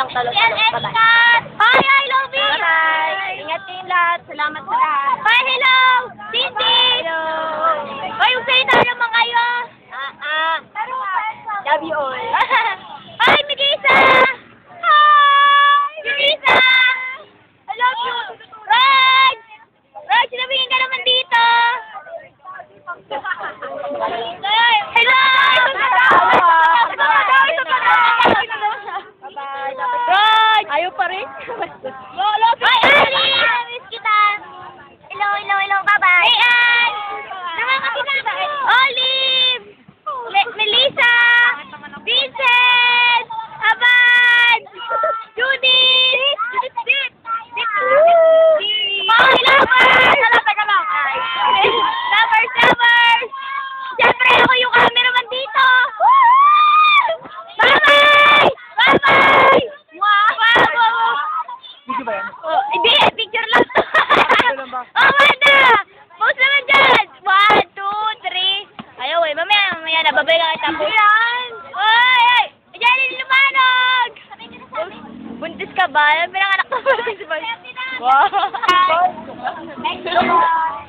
Talong. Bye-bye. Hi, I love you! Bye-bye. Ingat kayong lahat. Salamat sa lahat. Hi, hello! Cindy! Hello. Ay, magsalita naman kayo! Love you all. Hi, Migisa! Hi! Migisa! I love you! Raj! Raj, sinabihin ka naman dito! Hello! Bye-bye. Raj! Ayaw pa rin? Hi, Alice! Miss kita! Hello, bye-bye! Hey, Ann! Nakakasina! Olive! Melissa! Vincent! Abad! Judith! Hi, lovers! Lovers! Siyempre, ako yung cameraman dito! Bye-bye! Bye-bye! Wow! Video ba yan? Oh, hindi, picture lang to. lang ba? Oh, Wanda! Post naman dyan! 1, 2, 3. Ayaw eh, mamaya na, babay lang kita. Yan! Oy! Diyan, lumanog! Buntis ka ba? Pinanganak na buntis ba? Wow!